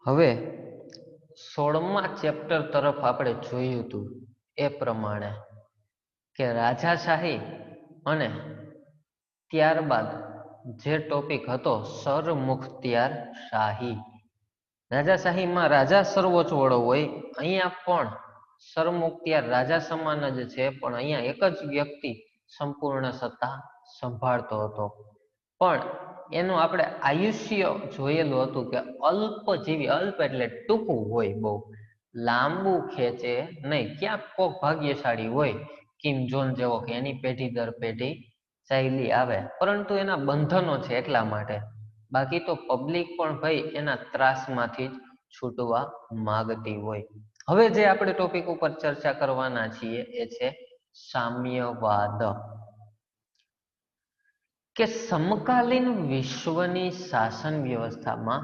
હવે 16મા ચેપ્ટર તરફ આપણે જોયું હતું એ પ્રમાણે કે રાજાશાહી અને ત્યારબાદ જે ટોપિક હતો સરમુખત્યાર શાહી. રાજાશાહીમાં રાજા સર્વોચ્ચ વડો હોય, અહીંયા પણ સરમુખત્યાર રાજા સમાન જ છે, પણ અહીંયા એક જ વ્યક્તિ સંપૂર્ણ સત્તા સંભાળતો હતો. પણ એનું આપણે આયુષ્ય જોયેલું હતું કે અલ્પજીવી, અલ્પ એટલે ટૂંકું હોય, બહુ લાંબુ ખેંચે નહીં. ક્યાંક કોક ભાગ્યશાળી હોય કિમ જોન જેવો કે એની પેઢી દર પેઢી ચાલી આવે, પરંતુ એના બંધનો છે એટલા માટે. બાકી તો પબ્લિક પણ ભાઈ એના ત્રાસમાંથી જ છૂટવા માગતી હોય. હવે જે આપણે ટોપિક ઉપર ચર્ચા કરવાના છીએ એ છે સામ્યવાદ. કે સમકાલીન વિશ્વની શાસન વ્યવસ્થામાં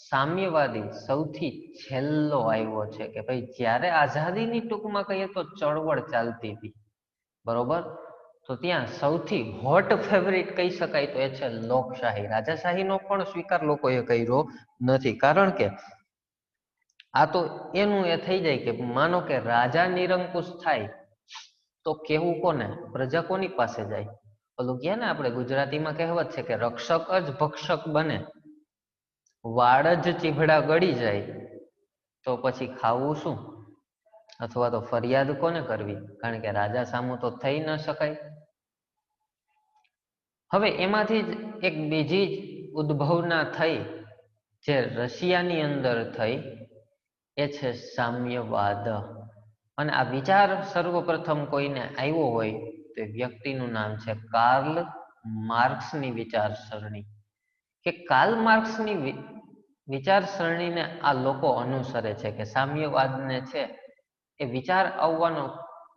સામ્યવાદી સૌથી છેલ્લો આવ્યો છે. કે ભાઈ જ્યારે આઝાદીની ટૂંકમાં કહીએ તો ચળવળ ચાલતી હતી, બરોબર, તો ત્યાં સૌથી હોટ ફેવરિટ કહી શકાય તો એ છે લોકશાહી. રાજાશાહીનો પણ સ્વીકાર લોકોએ કર્યો નથી, કારણ કે આ તો એનું એ થઈ જાય કે માનો કે રાજા નિરંકુશ થાય તો કેવું કોને, પ્રજા કોની પાસે જાય? ઓલું કહે ને આપણે ગુજરાતીમાં કહેવત છે કે રક્ષક જ ભક્ષક બને, વાળ જ ચીભડા ગળી જાય તો પછી ખાવું શું? અથવા તો ફરિયાદ કોને કરવી? કારણ કે રાજા સામું તો થઈ ન શકાય. હવે એમાંથી જ એક બીજી જ ઉદ્ભવના થઈ જે રશિયાની અંદર થઈ, એ છે સામ્યવાદ. અને આ વિચાર સર્વપ્રથમ કોઈને આવ્યો હોય તો વ્યક્તિનું નામ છે કાર્લ માર્ક્સની વિચારસરણી. કે કાર્લ માર્ક્સની વિચારસરણીને આ લોકો અનુસરે છે કે સામ્યવાદને છે એ વિચાર આવવાનો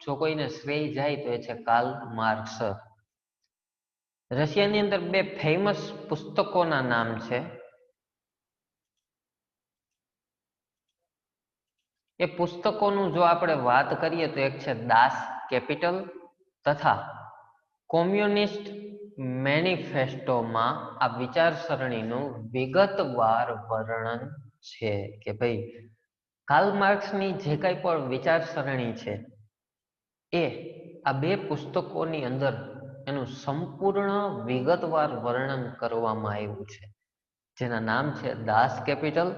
જો કોઈને શ્રેય જાય તો એ છે કાર્લ માર્ક્સ. રશિયાની અંદર બે ફેમસ પુસ્તકોના નામ છે. એ પુસ્તકોનું જો આપણે વાત કરીએ તો એક છે દાસ કેપિટલ તથા કોમ્યુનિસ્ટ મેનિફેસ્ટોમાં આ વિચારસરણીનું વિગતવાર વર્ણન છે. કે ભાઈ કાર્લ માર્ક્સની જે કંઈ પણ વિચારસરણી છે એ આ બે પુસ્તકોની અંદર એનું સંપૂર્ણ વિગતવાર વર્ણન કરવામાં આવ્યું છે, જેના નામ છે દાસ કેપિટલ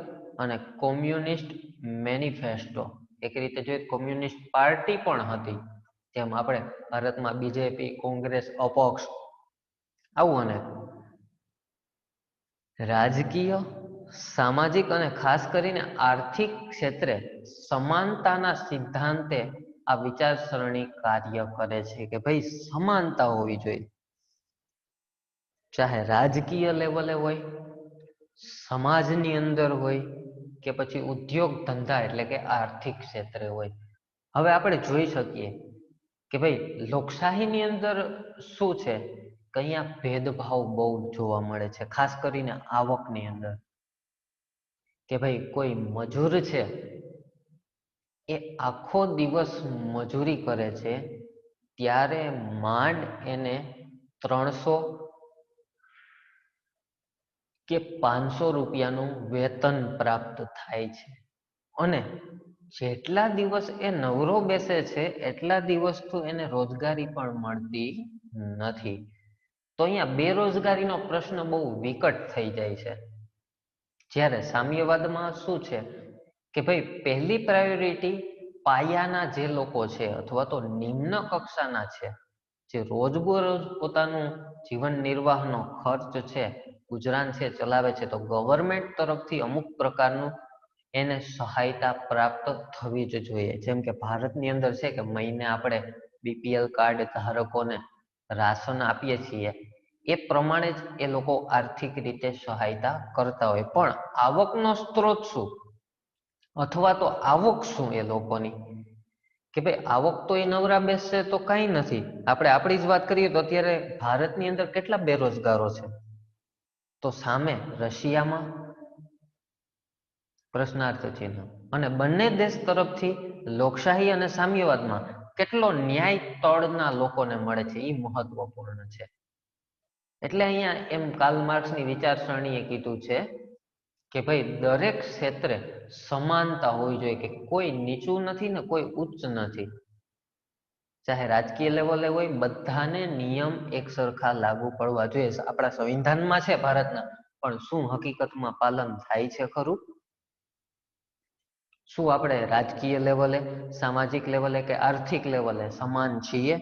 અને કોમ્યુનિસ્ટ મેનિફેસ્ટો. એક રીતે જોઈએ કોમ્યુનિસ્ટ પાર્ટી પણ હતી, જેમ આપણે ભારતમાં બીજેપી, કોંગ્રેસ, અપક્ષ, આવું. અને રાજકીય, સામાજિક અને ખાસ કરીને આર્થિક ક્ષેત્રે સમાનતાના સિદ્ધાંતે આ વિચારસરણી કાર્ય કરે છે. કે ભાઈ સમાનતા હોવી જોઈએ, ચાહે રાજકીય લેવલે હોય, સમાજની અંદર હોય, કે પછી ઉદ્યોગ ધંધા એટલે કે આર્થિક ક્ષેત્રે હોય. હવે આપણે જોઈ શકીએ કે ભાઈ લોકશાહીની અંદર શું છે કે અહીંયા ભેદભાવ બહુ જોવા મળે છે, ખાસ કરીને આવકની અંદર. કે ભાઈ કોઈ મજૂર છે એ આખો દિવસ મજૂરી કરે છે, ત્યારે માંડ એને 300 કે 500 રૂપિયાનું વેતન પ્રાપ્ત થાય છે. અને જેટલા દિવસ એ નવરો બેસે છે એટલા દિવસ તો એને રોજગારી પણ મળતી નથી. તો અહીંયા બેરોજગારીનો પ્રશ્ન બહુ વિકટ થઈ જાય છે. જ્યારે સામ્યવાદમાં શું છે કે ભાઈ પહેલી પ્રાયોરિટી પાયાના જે લોકો છે અથવા તો નિમ્ન કક્ષાના છે, જે રોજબરોજ પોતાનું જીવન નિર્વાહનો ખર્ચ છે, ગુજરાન છે, ચલાવે છે, તો ગવર્મેન્ટ તરફથી અમુક પ્રકારનું એને સહાયતા પ્રાપ્ત થવી જ જોઈએ. જેમ કે ભારતની અંદર છે કે મહિને આપણે બીપીએલ કાર્ડ ધારકોને રાશન આપીએ છીએ, એ પ્રમાણે જ એ લોકો આર્થિક રીતે સહાયતા કરતા હોય. પણ આવકનો સ્ત્રોત શું અથવા તો આવક શું એ લોકોની? કે ભાઈ આવક તો એ નવરા બેસશે તો કંઈ નથી. આપણે આપણી જ વાત કરીએ તો અત્યારે ભારતની અંદર કેટલા બેરોજગારો છે, તો સામે રશિયામાં પ્રશ્નાર્થ ચિહ્ન. અને બંને દેશ તરફથી લોકશાહી અને સામ્યવાદમાં કેટલો ન્યાય તળના લોકોને મળે છે એ મહત્વપૂર્ણ છે. એટલે અહીંયા એમ કાર્લ માર્ક્સની વિચારસરણીએ કીધું છે કે ભાઈ દરેક ક્ષેત્રે સમાનતા હોવી જોઈએ, કે કોઈ નીચું નથી ને કોઈ ઉચ્ચ નથી. ચાહે રાજકીય લેવલે હોય, બધાને નિયમ એક સરખા લાગુ પડવા જોઈએ. આપણા સંવિધાનમાં છે ભારતના, પણ શું હકીકતમાં પાલન થાય છે ખરું? શું આપણે રાજકીય લેવલે, સામાજિક લેવલે કે આર્થિક લેવલે સમાન છીએ?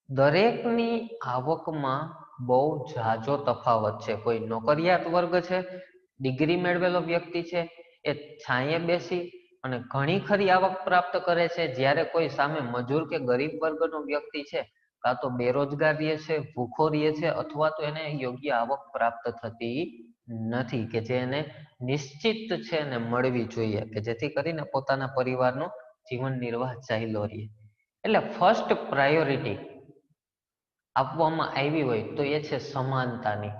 દરેકની આવકમાં બહુ ઝાઝો તફાવત છે. કોઈ નોકરિયાત વર્ગ છે, ડિગ્રી મેળવેલો વ્યક્તિ છે, એ છાંયે બેસી અને ઘણી ખરી આવક પ્રાપ્ત કરે છે, જ્યારે કોઈ સામે મજૂર કે ગરીબ વર્ગનો વ્યક્તિ છે, કાં તો બેરોજગાર રહે છે, ભૂખો રહે છે, અથવા તો એને યોગ્ય આવક પ્રાપ્ત થતી નથી, કે જે એને નિશ્ચિત છે ને મળવી જોઈએ, કે જેથી કરીને પોતાના પરિવારનો જીવન નિર્વાહ ચાલ્યો રહે. એટલે ફર્સ્ટ પ્રાયોરિટી આપવામાં આવી હોય તો એ છે સમાનતાની,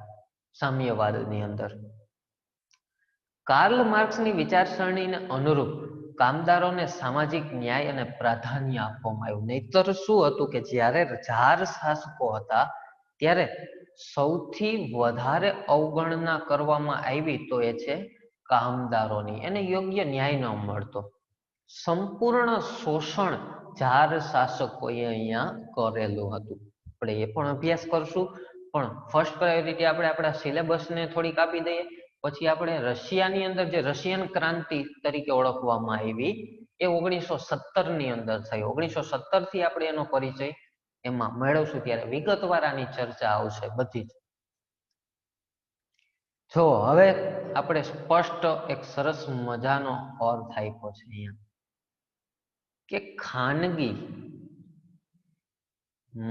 સામ્યવાદની અંદર. કાર્લ માર્ક્સની વિચારસરણીને અનુરૂપ કામદારોને સામાજિક ન્યાય અને પ્રાધાન્ય આપવામાં આવ્યું. નહીતર શું હતું કે જ્યારે જાર શાસકો હતા ત્યારે સૌથી વધારે અવગણના કરવામાં આવી તો એ છે કામદારોની. એને યોગ્ય ન્યાય ન મળતો. સંપૂર્ણ શોષણ જાર શાસકોએ અહીંયા કરેલું હતું. આપણે એ પણ અભ્યાસ કરશું, પણ ફર્સ્ટ પ્રાયોરિટી આપણે આપણા સિલેબસને થોડીક આપી દઈએ. પછી આપણે રશિયાની અંદર જે રશિયન ક્રાંતિ તરીકે ઓળખવામાં આવી, એ 1917 ની અંદર થઈ. 1917 થી આપણે એનો પરિચય એમાં મેળવશું, ત્યારે વિગતવાર આની ચર્ચા આવશે બધી જ. જો હવે આપણે સ્પષ્ટ એક સરસ મજાનો અર્થ આપ્યો છે અહીંયા, કે ખાનગી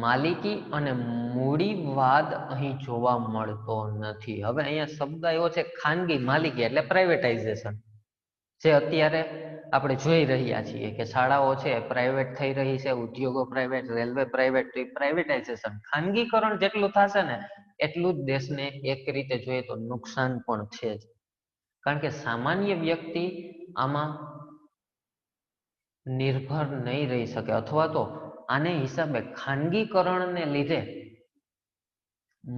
માલિકી અને મૂડીવાદ અહીં જોવા મળતો નથી. હવે અહીંયા શબ્દ એવો છે ખાનગી માલિકી એટલે પ્રાઇવેટાઇઝેશન, જે અત્યારે આપણે જોઈ રહ્યા છીએ કે શાળાઓ છે પ્રાઇવેટ થઈ રહી છે, ઉદ્યોગો પ્રાઇવેટ, રેલવે પ્રાઇવેટ. તો એ પ્રાઇવેટાઇઝેશન, ખાનગીકરણ જેટલું થશે ને એટલું જ દેશને એક રીતે જોઈએ તો નુકસાન પણ છે જ. કારણ કે સામાન્ય વ્યક્તિ આમાં નિર્ભર નહીં રહી શકે, અથવા તો આને હિસાબે ખાનગીકરણને લીધે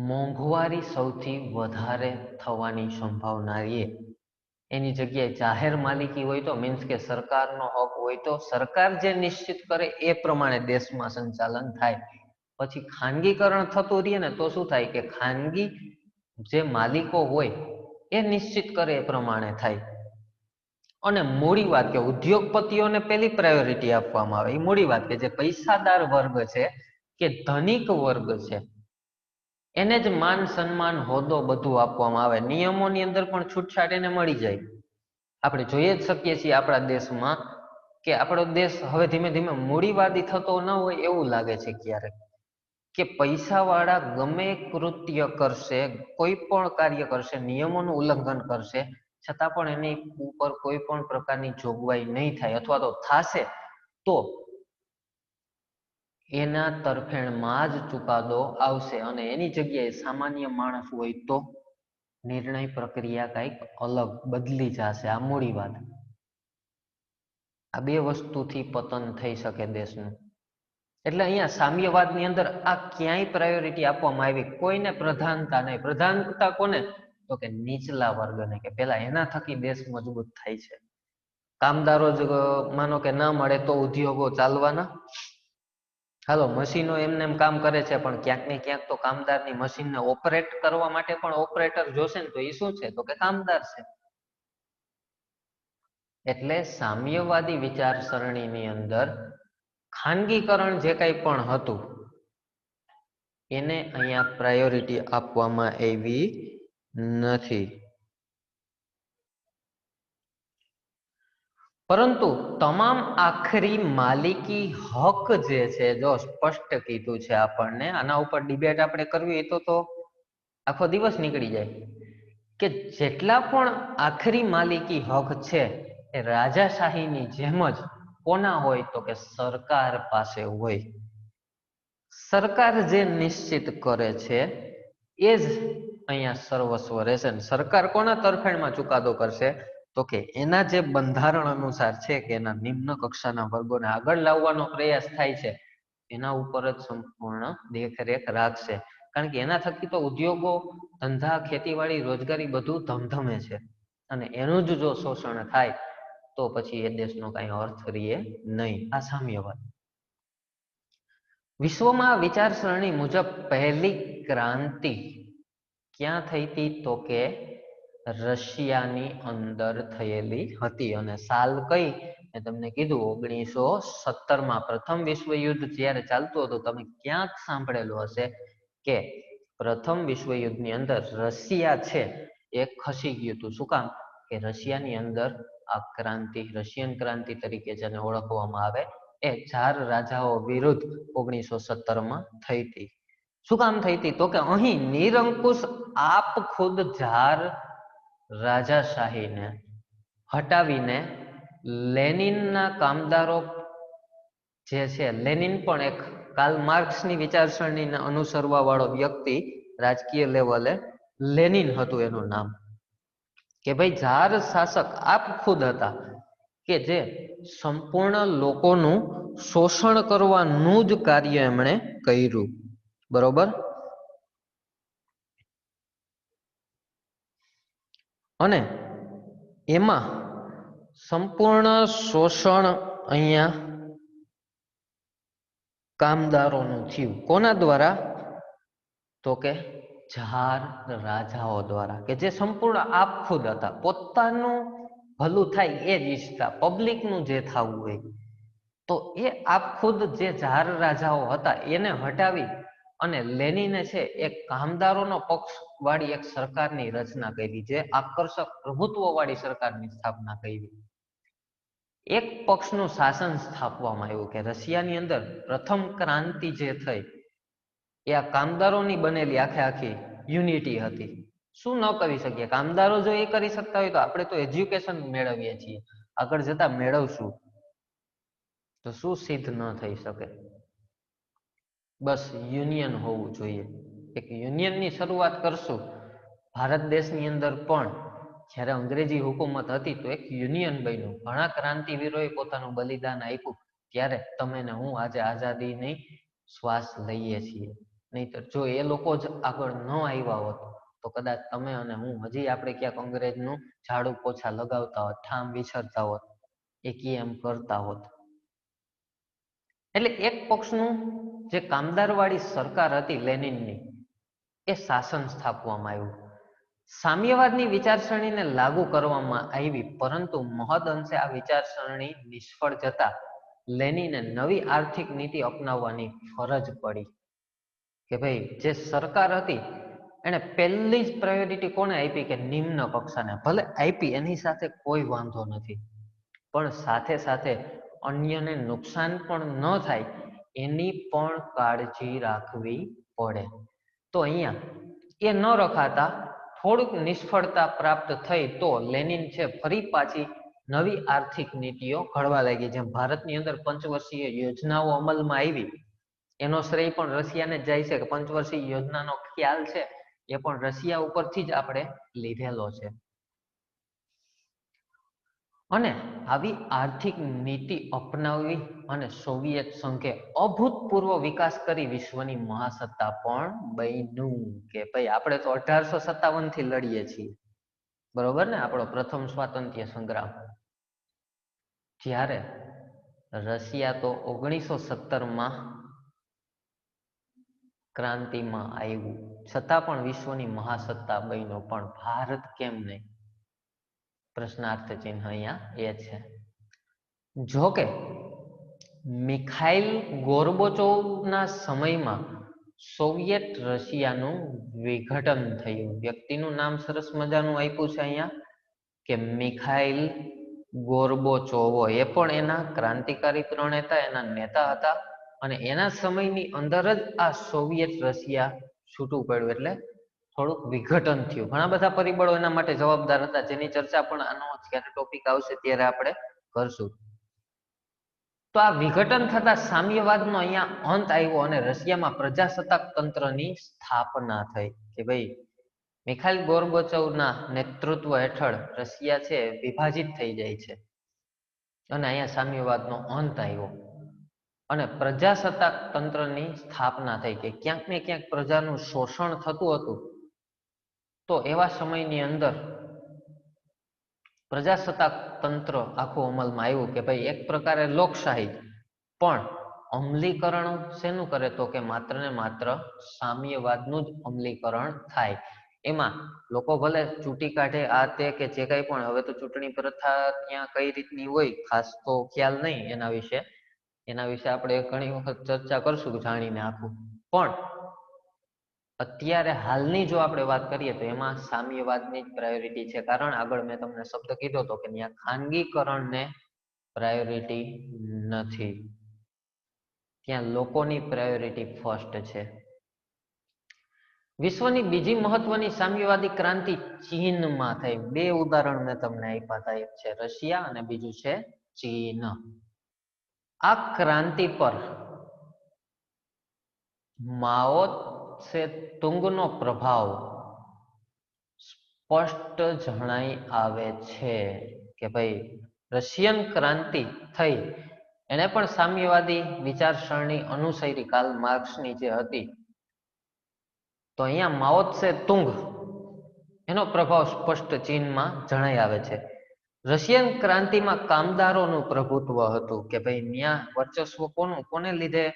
મોંઘવારી સૌથી વધારે થવાની સંભાવના રહે. એની જગ્યાએ જાહેર માલિકી હોય તો, મીન્સ કે સરકારનો હક હોય તો, સરકાર જે નિશ્ચિત કરે એ પ્રમાણે દેશમાં સંચાલન થાય. પછી ખાનગીકરણ થતું રહે ને તો શું થાય કે ખાનગી જે માલિકો હોય એ નિશ્ચિત કરે એ પ્રમાણે થાય. અને મૂડી વાત, કે ઉદ્યોગપતિઓને પેલી પ્રાયોરિટી આપવામાં આવે. એ મૂડી વાત, કે જે પૈસાદાર વર્ગ છે, કે ધનિક વર્ગ છે, એને જ માન સન્માન હોદ્દો બધું આપવામાં આવે. નિયમોની અંદર પણ છૂટછાટ એને મળી જાય. આપણે જોઈએ જ શકીએ છીએ આપણા દેશમાં, કે આપણો દેશ હવે ધીમે ધીમે મૂડીવાદી થતો ન હોય એવું લાગે છે ક્યારેક. કે પૈસાવાળા ગમે કૃત્ય કરશે, કોઈ પણ કાર્ય કરશે, નિયમોનું ઉલ્લંઘન કરશે, છતાં પણ એની ઉપર કોઈ પણ પ્રકારની જોગવાઈ નહીં થાય, અથવા તો થાશે તો એના તરફેણમાં જ ચુકાદો આવશે. અને એની જગ્યાએ સામાન્ય માણસ હોય તો નિર્ણય પ્રક્રિયા કંઈક અલગ બદલી જશે. આ મૂડીવાદ, આ બે વસ્તુથી પતન થઈ શકે દેશનું. એટલે અહીંયા સામ્યવાદની અંદર આ ક્યાંય પ્રાયોરિટી આપવામાં આવી, કોઈને પ્રધાનતા નહીં. પ્રધાનતા કોને? તો કે નીચલા વર્ગને, કે પેલા એના થકી દેશ મજબૂત થાય છે. કામદારો જ માનો કે ના મળે તો ઉદ્યોગો ચાલવાના? હાલો, મશીનો એમને એમ કામ કરે છે, પણ ક્યાંક ને ક્યાંક તો કામદારની મશીનને ઓપરેટ કરવા માટે પણ ઓપરેટર જોશે ને. તો એ શું છે? તો કે કામદાર છે. એટલે સામ્યવાદી વિચારસરણીની અંદર ખાનગીકરણ જે કંઈ પણ હતું એને અહીંયા પ્રાયોરિટી આપવામાં આવી નથી. પરંતુ તમામ આખરી માલિકી હક જે છે, જો સ્પષ્ટ કીધું છે આપણને, આના ઉપર ડિબેટ આપણે કરવી તો આખો દિવસ નીકળી જાય. કે જેટલા પણ આખરી માલિકી હક છે એ રાજાશાહીની જેમ જ કોના હોય? તો કે સરકાર પાસે હોય. સરકાર જે નિશ્ચિત કરે છે એ જ અહીંયા સર્વસ્વ રહેશે. સરકાર કોના તરફેણમાં ચુકાદો કરશે? તો કે એના જે બંધારણ અનુસાર છે, કે એના નિમ્ન કક્ષાના વર્ગોને આગળ લાવવાનો પ્રયાસ થાય છે, એના ઉપર જ સંપૂર્ણ દેખરેખ રાખશે. કારણ કે એના થકી તો ઉદ્યોગો, ધંધા, ખેતીવાડી, રોજગારી બધું ધમધમે છે. અને એનું જ જો શોષણ થાય તો પછી એ દેશનો કઈ અર્થ રહે નહીં. આ સામ્યવાદ. વિશ્વમાં વિચારસરણી મુજબ પહેલી ક્રાંતિ ક્યાં થઈ હતી? તો કે રશિયાની અંદર થયેલી હતી. અને સાલ કઈ? મેં તમને કીધું 1917 પ્રથમ વિશ્વયુદ્ધ જ્યારે ચાલતું હતું. તમે ક્યાંક સાંભળેલું હશે કે પ્રથમ વિશ્વયુદ્ધની અંદર રશિયા છે એ ખસી ગયું હતું. શું કામ? કે રશિયાની અંદર આ ક્રાંતિ, રશિયન ક્રાંતિ તરીકે જેને ઓળખવામાં આવે, એ ઝાર રાજાઓ વિરુદ્ધ 1917 થઈ હતી. શું કામ થઈ હતી? તો કે અહીં નિરંકુશ આપ ખુદ ઝાર રાજાશાહીને હટાવીને લેનિનના કામદારો જે છે, લેનિન પણ એક કાર્લ માર્ક્સની વિચારસરણીને અનુસરવા વાળો વ્યક્તિ, રાજકીય લેવલે લેનિન હતું એનું નામ. કે ભાઈ ઝાર શાસક આપ ખુદ હતા કે જે સંપૂર્ણ લોકોનું શોષણ કરવાનું જ કાર્ય એમણે કર્યું. બરોબર. અને એમાં સંપૂર્ણ શોષણ અહીંયા કામદારોનું થયું. કોના દ્વારા? તો કે ઝાર રાજાઓ દ્વારા, કે જે સંપૂર્ણ આપ ખુદ હતા, પોતાનું ભલું થાય એ જ ઈચ્છતા, પબ્લિકનું જે થવું હોય. તો એ આપ ખુદ જે ઝાર રાજાઓ હતા એને હટાવી અને લેનિને છે એક કામદારોનો પક્ષ વાળી એક સરકારની રચના કરી, જે આકર્ષક પ્રભુત્વ વાળી સરકારની સ્થાપના કરી. એક પક્ષનું શાસન સ્થાપવામાં આવ્યું કે રશિયાની અંદર પ્રથમ ક્રાંતિ જે થઈ એ આ કામદારોની બનેલી આખે આખી યુનિટી હતી. શું ન કરી શકીએ? કામદારો જો એ કરી શકતા હોય તો આપણે તો એજ્યુકેશન મેળવીએ છીએ, આગળ જતા મેળવશું, તો શું સિદ્ધ ન થઈ શકે? બસ યુનિયન હોવું જોઈએ. એક યુનિયનની શરૂઆત કરશું. ભારત દેશની અંદર પણ જ્યારે અંગ્રેજી હુકુમત હતી તો એક યુનિયન બન્યું. ઘણા ક્રાંતિવીરોએ પોતાનું બલિદાન આપ્યું. ત્યારે તમે ને હું આજે આઝાદીની શ્વાસ લઈએ છીએ. નહીતર જો એ લોકો જ આગળ ન આવ્યા હોત તો કદાચ તમે અને હું હજી આપણે ક્યાંક અંગ્રેજનું ઝાડુ પોછા લગાવતા હોત, ઠામ વિછરતા હોત, એમ કરતા હોત. એટલે એક પક્ષનું જે કામદારવાળી સરકાર હતી લેનિનની, એ શાસન સ્થાપવામાં આવ્યું. સામ્યવાદની વિચારસરણીને લાગુ કરવામાં આવી, પરંતુ મહદ અંશે આ વિચારસરણી નિષ્ફળ જતા લેનિને નવી આર્થિક નીતિ અપનાવવાની ફરજ પડી. કે ભાઈ જે સરકાર હતી એને પહેલી જ પ્રાયોરિટી કોને આપી? કે નિમ્ન કક્ષાને. ભલે આપી, એની સાથે કોઈ વાંધો નથી, પણ સાથે સાથે અન્યને નુકસાન પણ ન થાય એની પણ કાળજી રાખવી પડે. તો અહીંયા એ ન રખાતા થોડુંક નિષ્ફળતા પ્રાપ્ત થઈ તો લેનિન છે ફરી પાછી નવી આર્થિક નીતિઓ ઘડવા લાગી. જેમ ભારતની અંદર પંચવર્ષીય યોજનાઓ અમલમાં આવી, એનો શ્રેય પણ રશિયાને જ જાય છે. કે પંચવર્ષીય યોજનાનો ખ્યાલ છે એ પણ રશિયા ઉપરથી જ આપણે લીધેલો છે. અને આવી આર્થિક નીતિ અપનાવી અને સોવિયત સંઘે અભૂતપૂર્વ વિકાસ કરી વિશ્વની મહાસત્તા પણ બન્યું. કે ભાઈ આપણે તો 1857 થી લડીએ છીએ, બરોબર ને, આપણો પ્રથમ સ્વાતંત્ર્ય સંગ્રામ. જ્યારે રશિયા તો 1917 ક્રાંતિમાં આવ્યું, છતાં પણ વિશ્વની મહાસત્તા બન્યો. પણ ભારત કેમ નહીં? પ્રશ્નાર્થ ચિહ્ન અહીંયા એ છે. જોકે મિખાઈલ ગોર્બોચોવના સમયમાં સોવિયત રશિયાનું વિઘટન થયું. વ્યક્તિનું નામ સરસ મજાનું આપ્યું છે અહીંયા કે મિખાઈલ ગોર્બોચોવો. એ પણ એના ક્રાંતિકારી પ્રણેતા, એના નેતા હતા. અને એના સમયની અંદર જ આ સોવિયત રશિયા છૂટું પડ્યું, એટલે થોડુંક વિઘટન થયું. ઘણા બધા પરિબળો એના માટે જવાબદાર હતા, જેની ચર્ચા પણ આનો જ્યારે ટોપિક આવશે ત્યારે આપણે કરશું. તો આ વિઘટન થતા સામ્યવાદનો અહીંયા અંત આવ્યો અને રશિયામાં પ્રજાસત્તાક તંત્રની સ્થાપના થઈ. કે ભાઈ મિખાઈલ ગોર્બોચોવના નેતૃત્વ હેઠળ રશિયા છે વિભાજિત થઈ જાય છે અને અહીંયા સામ્યવાદનો અંત આવ્યો અને પ્રજાસત્તાક તંત્રની સ્થાપના થઈ. કે ક્યાંક ને ક્યાંક પ્રજાનું શોષણ થતું હતું, તો એવા સમયની અંદર પ્રજાસત્તાક તંત્ર આખું અમલમાં આવ્યું કે ભાઈ એક પ્રકારે લોકશાહી, પણ અમલીકરણ શેનું કરે તો કે માત્ર ને માત્ર સામ્યવાદનું જ અમલીકરણ થાય. એમાં લોકો ભલે ચૂંટી કાઢે આ તે કે જે કંઈ પણ, હવે તો ચૂંટણી પ્રથા ત્યાં કઈ રીતની હોય ખાસ તો ખ્યાલ નહીં એના વિશે આપણે ઘણી વખત ચર્ચા કરશું જાણીને આખું. પણ અત્યારે હાલની જો આપણે વાત કરીએ તો એમાં સામ્યવાદની જ પ્રાયોરિટી છે. કારણ આગળ મેં તમને શબ્દ કીધો હતો કે ત્યાં ખાનગીકરણને પ્રાયોરિટી નથી, ત્યાં લોકોની પ્રાયોરિટી ફર્સ્ટ છે. વિશ્વની બીજી મહત્વની સામ્યવાદી ક્રાંતિ ચીનમાં થઈ. બે ઉદાહરણ મેં તમને આપ્યા હતા, એક છે રશિયા અને બીજું છે ચીન. આ ક્રાંતિ પર માઓ સે તુંગનો પ્રભાવ સ્પષ્ટ જણાઈ આવે છે કે ભાઈ રશિયન ક્રાંતિ થઈ એને પણ સામ્યવાદી વિચારસરણી અનુસરી કાર્લ માર્ક્સની જે હતી. તો અહીંયા માઓ સે તુંગ એનો પ્રભાવ સ્પષ્ટ ચીનમાં જણાઈ આવે છે. રશિયન ક્રાંતિમાં કામદારોનું પ્રભુત્વ હતું કે ભાઈ ત્યાં વર્ચસ્વ કોને લીધે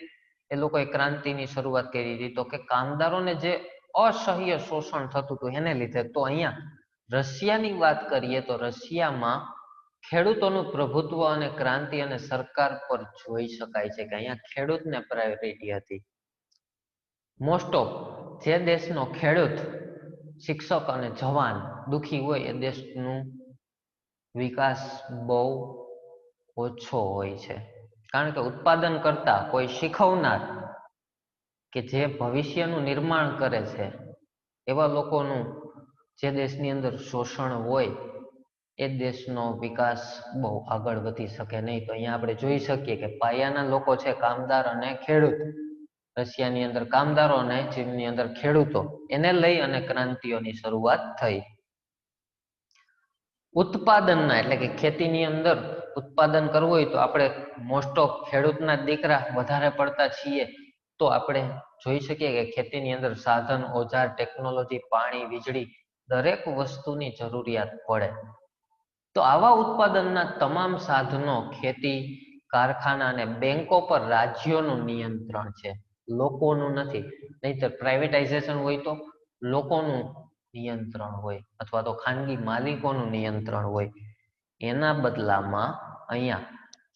એ લોકોએ ક્રાંતિની શરૂઆત કરી હતી તો કે કામદારોને જે અસહ્ય શોષણ થતું હતું એને લીધે. તો અહીંયા રશિયાની વાત કરીએ તો રશિયામાં ખેડૂતોનું પ્રભુત્વ અને ક્રાંતિ અને સરકાર પર જોઈ શકાય છે કે અહીંયા ખેડૂતને પ્રાયોરિટી હતી. મોસ્ટ ઓફ જે દેશનો ખેડૂત, શિક્ષક અને જવાન દુખી હોય એ દેશનું વિકાસ બહુ ઓછો હોય છે. કારણ કે ઉત્પાદન કરતા કોઈ શીખવનાર કે જે ભવિષ્યનું નિર્માણ કરે છે એવા લોકોનું જે દેશની અંદર શોષણ હોય એ દેશનો વિકાસ બહુ આગળ વધી શકે નહીં. તો અહીંયા આપણે જોઈ શકીએ કે પાયાના લોકો છે કામદાર અને ખેડૂત. રશિયાની અંદર કામદારો અને ચીનની અંદર ખેડૂતો, એને લઈ અને ક્રાંતિઓની શરૂઆત થઈ. ઉત્પાદનના એટલે કે ખેતીની અંદર ઉત્પાદન કરવું હોય તો આપણે મોસ્ટ ઓફ ખેડૂતના દીકરા વધારે પડતા છીએ. તો આપણે જોઈ શકીએ કે ખેતીની અંદર સાધન, ઓજાર, ટેકનોલોજી, પાણી, વીજળી દરેક વસ્તુની જરૂરિયાત પડે. તો આવા ઉત્પાદનના તમામ સાધનો, ખેતી, કારખાના અને બેંકો પર રાજ્યોનું નિયંત્રણ છે, લોકોનું નથી. નહીતર પ્રાઇવેટાઇઝેશન હોય તો લોકોનું નિયંત્રણ હોય અથવા તો ખાનગી માલિકોનું નિયંત્રણ હોય. એના બદલામાં અહીંયા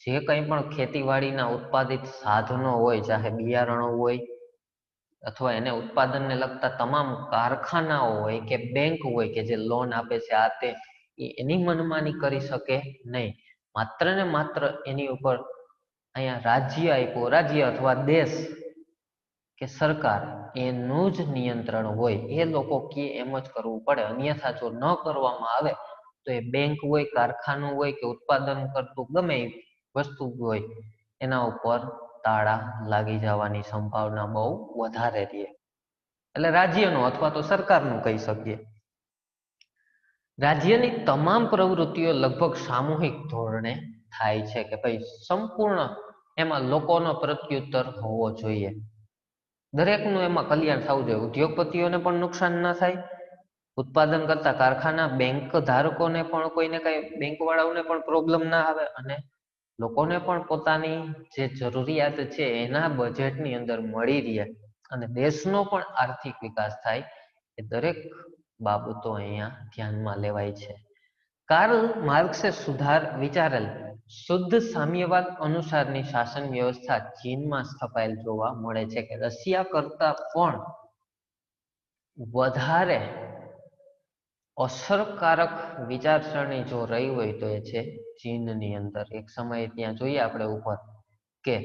જે કંઈ પણ ખેતીવાડીના ઉત્પાદિત સાધનો હોય, ચાહે બિયારણો હોય અથવા એને ઉત્પાદનને લગતા તમામ કારખાનાઓ હોય કે બેંક હોય કે જે લોન આપે છે આ તે, એની મનમાની કરી શકે નહીં. માત્ર ને માત્ર એની ઉપર અહીંયા રાજ્ય આપ્યું, રાજ્ય અથવા દેશ કે સરકાર એનું જ નિયંત્રણ હોય. એ લોકો કે એમ જ કરવું પડે, અન્યથા જો ન કરવામાં આવે તો એ બેંક હોય, કારખાનું હોય કે ઉત્પાદન કરતું ગમે એ વસ્તુ હોય એના ઉપર તાળા લાગી જવાની સંભાવના બહુ વધારે રહે. એટલે રાજ્યનું અથવા તો સરકારનું કહી શકીએ. રાજ્યની તમામ પ્રવૃત્તિઓ લગભગ સામૂહિક ધોરણે થાય છે કે ભાઈ સંપૂર્ણ એમાં લોકોનો પ્રત્યુત્તર હોવો જોઈએ. દરેકનું એમાં કલ્યાણ થવું જોઈએ. ઉદ્યોગપતિઓને પણ નુકસાન ન થાય, ઉત્પાદન કરતા કારખાના, બેંક ધારકોને પણ કોઈને કઈ બેંક વાળાઓને પણ પ્રોબ્લેમ ના આવે અને લોકોને પણ પોતાની જે જરૂરિયાત છે એના બજેટની અંદર મળી રહે અને દેશનો પણ આર્થિક વિકાસ થાય. એ દરેક બાબતો અહીંયા ધ્યાનમાં લેવાય છે. કાર્લ માર્ક્સે વિચારેલ શુદ્ધ સામ્યવાદ અનુસારની શાસન વ્યવસ્થા ચીનમાં સ્થપાયેલ જોવા મળે છે કે રશિયા કરતા પણ વધારે અસરકારક વિચારસરણી જો રહી હોય તો એ છે ચીનની અંદર. એક સમયે ત્યાં જોઈએ આપણે ઉપર કે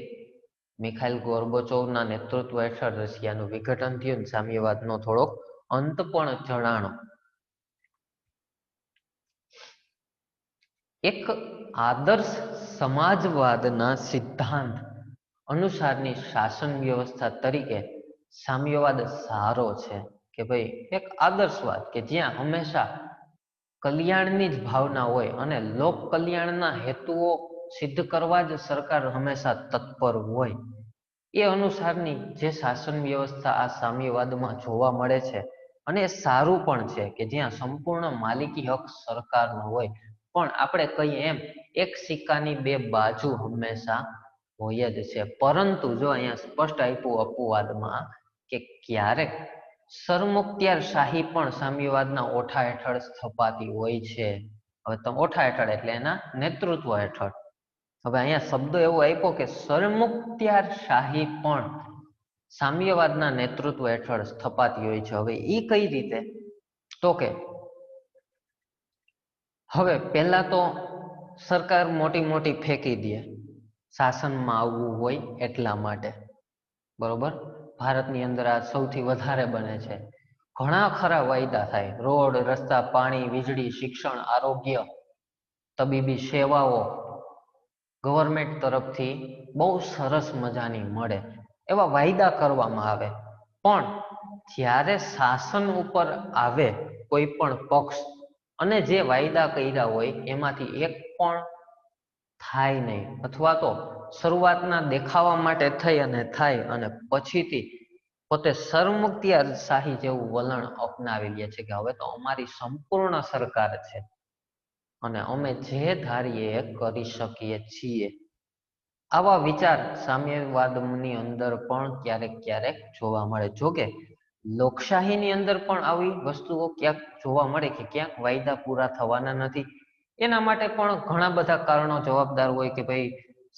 મિખાઈલ ગોર્બચોવના નેતૃત્વ હેઠળ રશિયાનું વિઘટન થયું, સામ્યવાદનો થોડોક અંત પણ જણાણો. એક આદર્શ સમાજવાદના સિદ્ધાંત અનુસારની શાસન વ્યવસ્થા તરીકે સામ્યવાદ સારો છે કે ભાઈ એક આદર્શવાદ કે જ્યાં હંમેશા કલ્યાણની જ ભાવના હોય અને લોક કલ્યાણના હેતુઓ સિદ્ધ કરવા જ સરકાર હંમેશા તત્પર હોય. એ અનુસારની જે શાસન વ્યવસ્થા આ સામ્યવાદમાં જોવા મળે છે અને એ સારું પણ છે કે જ્યાં સંપૂર્ણ માલિકી હક સરકારનો હોય. પણ આપણે કહીએ એમ એક સિક્કાની બે બાજુ હંમેશા હોય જ છે. પરંતુ જો અહીંયા સ્પષ્ટ આપ્યું અપવાદમાં કે ક્યારેક સરમુખત્યારશાહી પણ સામ્યવાદના ઓઠા હેઠળ સ્થપાતી હોય છે. હવે તમે ઓઠા હેઠળ એટલે એના નેતૃત્વ હેઠળ. હવે અહીંયા શબ્દ એવો આપ્યો કે સરમુખત્યારશાહી પણ સામ્યવાદના નેતૃત્વ હેઠળ સ્થપાતી હોય છે. હવે એ કઈ રીતે? તો કે હવે પહેલા તો સરકાર મોટી મોટી ફેંકી દે શાસનમાં આવવું હોય એટલા માટે, બરોબર. ભારતની અંદર આ સૌથી વધારે બને છે. ઘણા ખરા વાયદા થાય, રોડ, રસ્તા, પાણી, વીજળી, શિક્ષણ, આરોગ્ય, તબીબી સેવાઓ ગવર્મેન્ટ તરફથી બહુ સરસ મજાની મળે એવા વાયદા કરવામાં આવે. પણ જ્યારે શાસન ઉપર આવે કોઈ પણ પક્ષ અને જે વાયદા કર્યા હોય એમાંથી એક પણ થાય નહીં, અથવા તો શરૂઆતના દેખાવા માટે થઈ અને થાય અને પછીથી પોતે સરમુખત્યારશાહી જેવું વલણ અપનાવી લે છે કે હવે તો અમારી સંપૂર્ણ સરકાર છે અને અમે જે ધારીએ એ કરી શકીએ છીએ. આવા વિચાર સામ્યવાદની અંદર પણ ક્યારેક ક્યારેક જોવા મળે. જોકે લોકશાહીની અંદર પણ આવી વસ્તુઓ ક્યાંક જોવા મળે કે ક્યાંક વાયદા પૂરા થવાના નથી. એના માટે પણ ઘણા બધા કારણો જવાબદાર હોય કે ભાઈ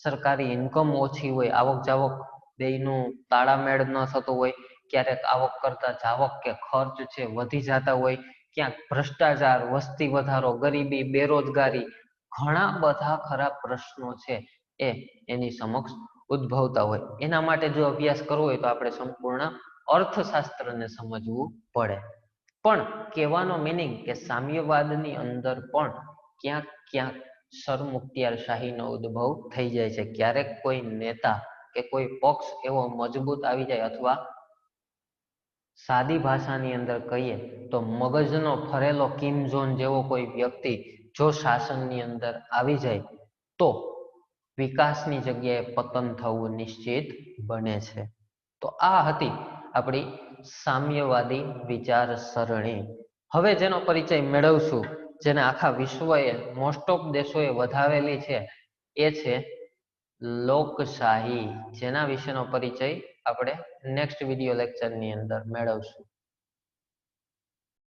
સરકારી ઇન્કમ ઓછી હોય, આવક જાવક બેયનું તાળામેળ ન થતો હોય, ક્યારેક આવક કરતા જાવક કે ખર્ચ છે વધી જતા હોય, ક્યાંક ભ્રષ્ટાચાર, વસ્તી વધારો, ગરીબી, બેરોજગારી, ઘણા બધા ખરા પ્રશ્નો છે એ એની સમક્ષ ઉદ્ભવતા હોય. એના માટે જો અભ્યાસ કરવો હોય તો આપણે સંપૂર્ણ અર્થશાસ્ત્રને સમજવું પડે. પણ કહેવાનો મિનિંગ કે સામ્યવાદની અંદર પણ ક્યાંક ક્યાંક સરમુખત્યારશાહીનો ઉદ્ભવ થઈ જાય છે. ક્યારેક કોઈ નેતા કે કોઈ પક્ષ એવો મજબૂત આવી જાય, અથવા સાદી ભાષાની અંદર કહીએ તો મગજનો ફરેલો કિમ જોન જેવો કોઈ વ્યક્તિ જો શાસનની અંદર આવી જાય તો વિકાસની જગ્યાએ પતન થવું નિશ્ચિત બને છે. તો આ હતી આપણી સામ્યવાદી વિચારસરણી. હવે જેનો પરિચય મેળવશું, જેને આખા વિશ્વએ મોસ્ટ ઓફ દેશોએ વધાવેલી છે, એ છે લોકશાહી. જેના વિશેનો પરિચય આપણે નેક્સ્ટ વિડીયો લેક્ચરની અંદર મેળવશું.